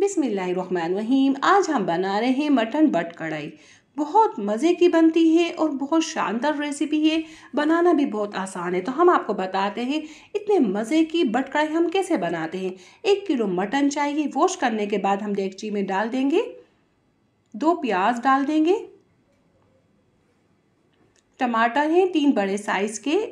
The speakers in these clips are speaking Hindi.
बिस्मिल्लाहिर्रहमानिर्रहीम। आज हम बना रहे हैं मटन बट कढ़ाई। बहुत मज़े की बनती है और बहुत शानदार रेसिपी है। बनाना भी बहुत आसान है। तो हम आपको बताते हैं इतने मज़े की बट कढ़ाई हम कैसे बनाते हैं। 1 किलो मटन चाहिए। वॉश करने के बाद हम डेगची में डाल देंगे। 2 प्याज डाल देंगे। टमाटर हैं 3 बड़े साइज़ के,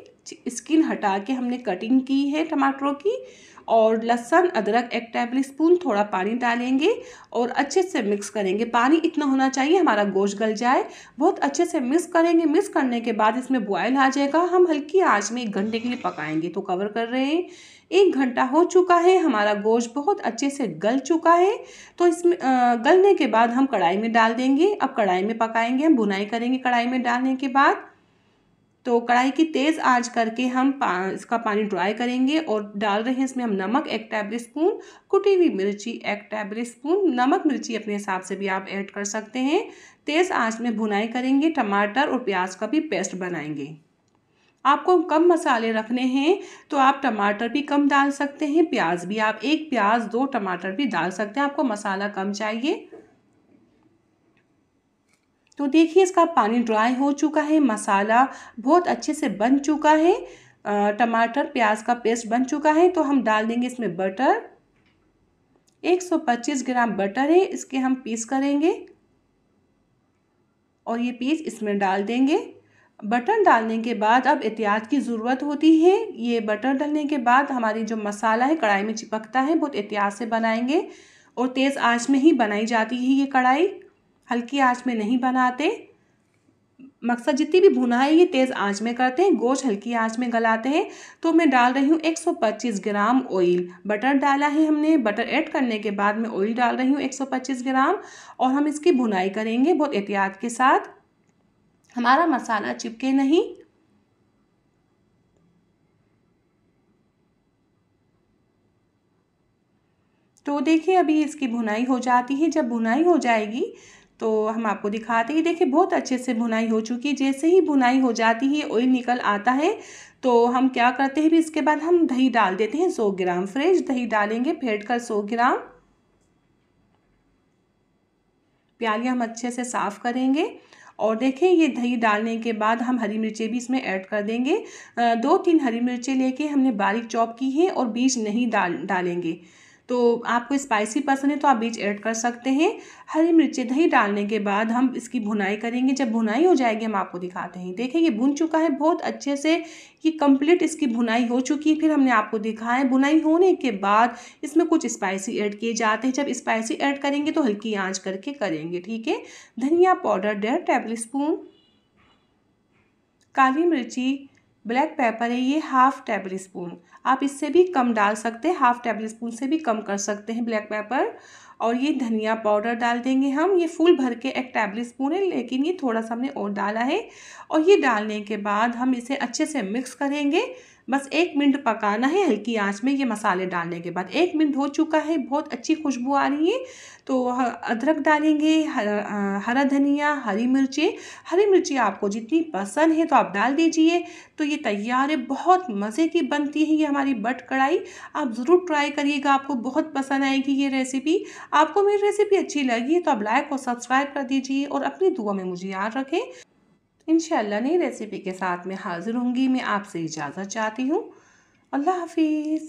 स्किन हटा के हमने कटिंग की है टमाटरों की। और लहसुन अदरक 1 टेबल स्पून, थोड़ा पानी डालेंगे और अच्छे से मिक्स करेंगे। पानी इतना होना चाहिए हमारा गोश्त गल जाए। बहुत अच्छे से मिक्स करेंगे। मिक्स करने के बाद इसमें बॉयल आ जाएगा। हम हल्की आंच में 1 घंटे के लिए पकाएंगे। तो कवर कर रहे हैं। 1 घंटा हो चुका है। हमारा गोश्त बहुत अच्छे से गल चुका है। तो इसमें गलने के बाद हम कढ़ाई में डाल देंगे। अब कढ़ाई में पकाएंगे, हम भुनाई करेंगे। कढ़ाई में डालने के बाद तो कढ़ाई की तेज़ आंच करके हम इसका पानी ड्राई करेंगे और डाल रहे हैं इसमें हम नमक 1 टेबल स्पून, कुटी हुई मिर्ची 1 टेबल स्पून। नमक मिर्ची अपने हिसाब से भी आप ऐड कर सकते हैं। तेज़ आंच में भुनाई करेंगे। टमाटर और प्याज का भी पेस्ट बनाएंगे। आपको कम मसाले रखने हैं तो आप टमाटर भी कम डाल सकते हैं, प्याज भी आप 1 प्याज 2 टमाटर भी डाल सकते हैं। आपको मसाला कम चाहिए। तो देखिए इसका पानी ड्राई हो चुका है। मसाला बहुत अच्छे से बन चुका है। टमाटर प्याज का पेस्ट बन चुका है। तो हम डाल देंगे इसमें बटर। 125 ग्राम बटर है, इसके हम पीस करेंगे और ये पीस इसमें डाल देंगे। बटर डालने के बाद अब एहतियात की ज़रूरत होती है। ये बटर डालने के बाद हमारी जो मसाला है कढ़ाई में चिपकता है। बहुत एहतियात से बनाएंगे और तेज़ आंच में ही बनाई जाती है ये कढ़ाई, हल्की आंच में नहीं बनाते। मकसद जितनी भी भुनाई ये तेज़ आंच में करते हैं, गोश्त हल्की आंच में गलाते हैं। तो मैं डाल रही हूँ 125 ग्राम ऑयल। बटर डाला है हमने। बटर ऐड करने के बाद मैं ऑयल डाल रही हूँ 125 ग्राम और हम इसकी भुनाई करेंगे बहुत एहतियात के साथ, हमारा मसाला चिपके नहीं। तो देखिए अभी इसकी भुनाई हो जाती है। जब भुनाई हो जाएगी तो हम आपको दिखाते हैं। देखिए बहुत अच्छे से भुनाई हो चुकी है। जैसे ही भुनाई हो जाती है, ऑयल निकल आता है, तो हम क्या करते हैं, भी इसके बाद हम दही डाल देते हैं। 100 ग्राम फ्रेश दही डालेंगे, फेंट कर 100 ग्राम। प्याली हम अच्छे से साफ़ करेंगे। और देखें ये दही डालने के बाद हम हरी मिर्चें भी इसमें ऐड कर देंगे। 2-3 हरी मिर्चें लेके हमने बारीक चॉप की है और बीज नहीं डालेंगे। तो आपको स्पाइसी पसंद है तो आप बीज ऐड कर सकते हैं। हरी मिर्चें दही डालने के बाद हम इसकी भुनाई करेंगे। जब भुनाई हो जाएगी हम आपको दिखाते हैं। देखें ये भुन चुका है बहुत अच्छे से। ये कंप्लीट इसकी भुनाई हो चुकी है। फिर हमने आपको दिखाया भुनाई होने के बाद इसमें कुछ स्पाइसी ऐड किए जाते हैं। जब स्पाइसी ऐड करेंगे तो हल्की आंच करके करेंगे, ठीक है। धनिया पाउडर 1.5 टेबल स्पून, काली मिर्ची ब्लैक पेपर है ये 1/2 टेबल स्पून। आप इससे भी कम डाल सकते हैं, 1/2 टेबल स्पून से भी कम कर सकते हैं ब्लैक पेपर। और ये धनिया पाउडर डाल देंगे हम। ये फुल भर के 1 टेबल स्पून है, लेकिन ये थोड़ा सा हमने और डाला है। और ये डालने के बाद हम इसे अच्छे से मिक्स करेंगे। बस 1 मिनट पकाना है हल्की आंच में। ये मसाले डालने के बाद 1 मिनट हो चुका है। बहुत अच्छी खुशबू आ रही है। तो अदरक डालेंगे, हरा धनिया, हरी मिर्ची आपको जितनी पसंद है तो आप डाल दीजिए। तो ये तैयार है। बहुत मज़े की बनती है ये हमारी बट कढ़ाई। आप ज़रूर ट्राई करिएगा, आपको बहुत पसंद आएगी ये रेसिपी। आपको मेरी रेसिपी अच्छी लगी है तो आप लाइक और सब्सक्राइब कर दीजिए और अपनी दुआ में मुझे याद रखें। इंशाल्लाह नई रेसिपी के साथ मैं हाज़िर होंगी। मैं आपसे इजाज़त चाहती हूँ। अल्लाह हाफिज़।